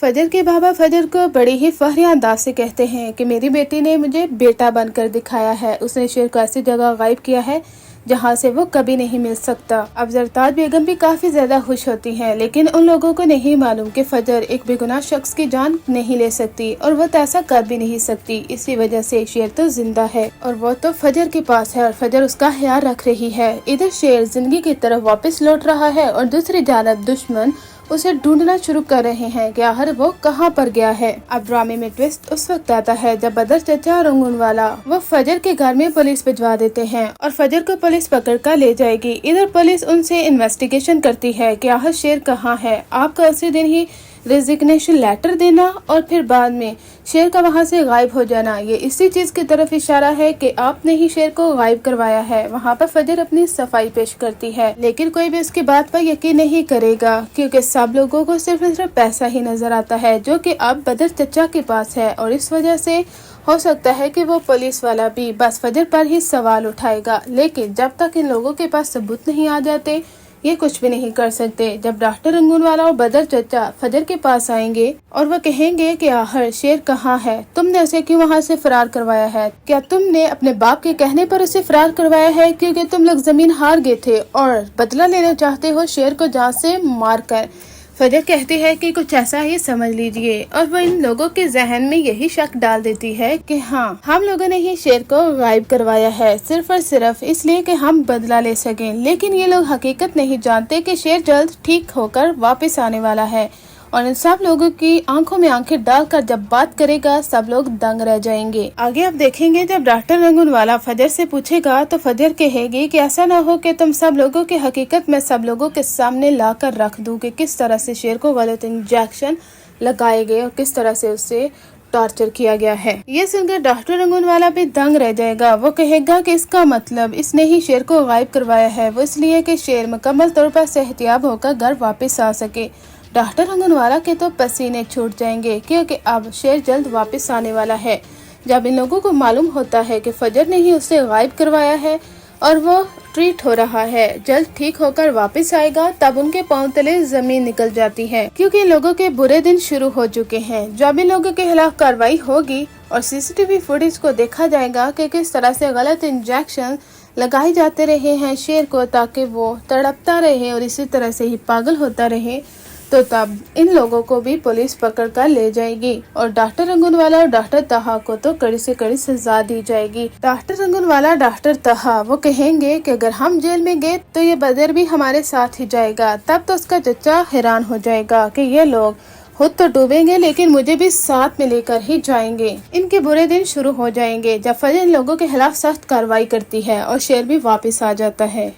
फजर के बाबा फजर को बड़े ही फखरी अंदाज से कहते हैं कि मेरी बेटी ने मुझे बेटा बनकर दिखाया है। उसने शेर को ऐसी जगह गायब किया है जहाँ से वो कभी नहीं मिल सकता। अब जरताज बेगम भी काफी ज्यादा खुश होती हैं, लेकिन उन लोगों को नहीं मालूम कि फजर एक बेगुनाह शख्स की जान नहीं ले सकती और वो तो ऐसा कर भी नहीं सकती। इसी वजह से शेर तो जिंदा है और वो तो फजर के पास है और फजर उसका ख्याल रख रही है। इधर शेर जिंदगी की तरफ वापस लौट रहा है और दूसरी जानब दुश्मन उसे ढूंढना शुरू कर रहे हैं कि आखिर वो कहाँ पर गया है। अब ड्रामे में ट्विस्ट उस वक्त आता है जब बदर चचा और अंगून वाला वो फजर के घर में पुलिस भिजवा देते हैं और फजर को पुलिस पकड़ कर ले जाएगी। इधर पुलिस उनसे इन्वेस्टिगेशन करती है कि आखिर शेर कहाँ है। आपका उसी दिन ही रेजिग्नेशन लेटर देना और फिर बाद में शेर का वहाँ से गायब हो जाना, ये इसी चीज की तरफ इशारा है कि आपने ही शेर को गायब करवाया है। वहाँ पर फजर अपनी सफाई पेश करती है, लेकिन कोई भी उसकी बात पर यकीन नहीं करेगा क्योंकि सब लोगों को सिर्फ पैसा ही नजर आता है जो कि अब बदर चचा के पास है और इस वजह से हो सकता है कि वो पुलिस वाला भी बस फजर पर ही सवाल उठाएगा। लेकिन जब तक इन लोगों के पास सबूत नहीं आ जाते ये कुछ भी नहीं कर सकते। जब डॉक्टर अंगून वाला और बदर चचा फजर के पास आएंगे और वो कहेंगे कि आखिर शेर कहाँ है, तुमने उसे क्यों वहाँ से फरार करवाया है, क्या तुमने अपने बाप के कहने पर उसे फरार करवाया है क्योंकि तुम लोग जमीन हार गए थे और बदला लेना चाहते हो शेर को जान से मार कर। फजर कहती है कि कुछ ऐसा ही समझ लीजिए और वो इन लोगों के जहन में यही शक डाल देती है कि हाँ, हम लोगों ने ही शेर को गायब करवाया है सिर्फ और सिर्फ इसलिए कि हम बदला ले सकें। लेकिन ये लोग हकीकत नहीं जानते कि शेर जल्द ठीक होकर वापस आने वाला है और इन सब लोगों की आंखों में आंखें डालकर जब बात करेगा सब लोग दंग रह जाएंगे। आगे आप देखेंगे जब डॉक्टर रंगून वाला फजर से पूछेगा तो फजर कहेगी कि ऐसा ना हो कि तुम सब लोगों की हकीकत में सब लोगों के सामने लाकर रख दूं कि किस तरह से शेर को गलत इंजेक्शन लगाए गए और किस तरह से उससे टॉर्चर किया गया है। ये सुनकर डॉक्टर रंगून वाला भी दंग रह जाएगा। वो कहेगा कि इसका मतलब इसने ही शेर को गायब करवाया है, वो इसलिए कि शेर मुकम्मल तौर पर सेहतियाब होकर घर वापस आ सके। डॉक्टर अंगनवाला के तो पसीने छूट जाएंगे क्योंकि अब शेर जल्द वापस आने वाला है। जब इन लोगों को मालूम होता है कि फजर ने ही उसे गायब करवाया है और वो ट्रीट हो रहा है, जल्द ठीक होकर वापस आएगा, तब उनके पांव तले जमीन निकल जाती है क्योंकि इन लोगों के बुरे दिन शुरू हो चुके हैं। जब इन लोगों के खिलाफ कार्रवाई होगी और सीसीटीवी फुटेज को देखा जाएगा कि किस तरह से गलत इंजेक्शन लगाए जाते रहे हैं शेर को ताकि वो तड़पता रहे और इसी तरह से ही पागल होता रहे, तो तब इन लोगों को भी पुलिस पकड़ कर ले जाएगी और डॉक्टर रंगूनवाला और डॉक्टर तहा को तो कड़ी से कड़ी सजा दी जाएगी। डॉक्टर रंगूनवाला डॉक्टर तहा वो कहेंगे कि अगर हम जेल में गए तो ये बदर भी हमारे साथ ही जाएगा। तब तो उसका चचा हैरान हो जाएगा कि ये लोग खुद तो डूबेंगे लेकिन मुझे भी साथ में लेकर ही जाएंगे। इनके बुरे दिन शुरू हो जाएंगे जब फजर इन लोगों के खिलाफ सख्त कार्रवाई करती है और शेर भी वापस आ जाता है।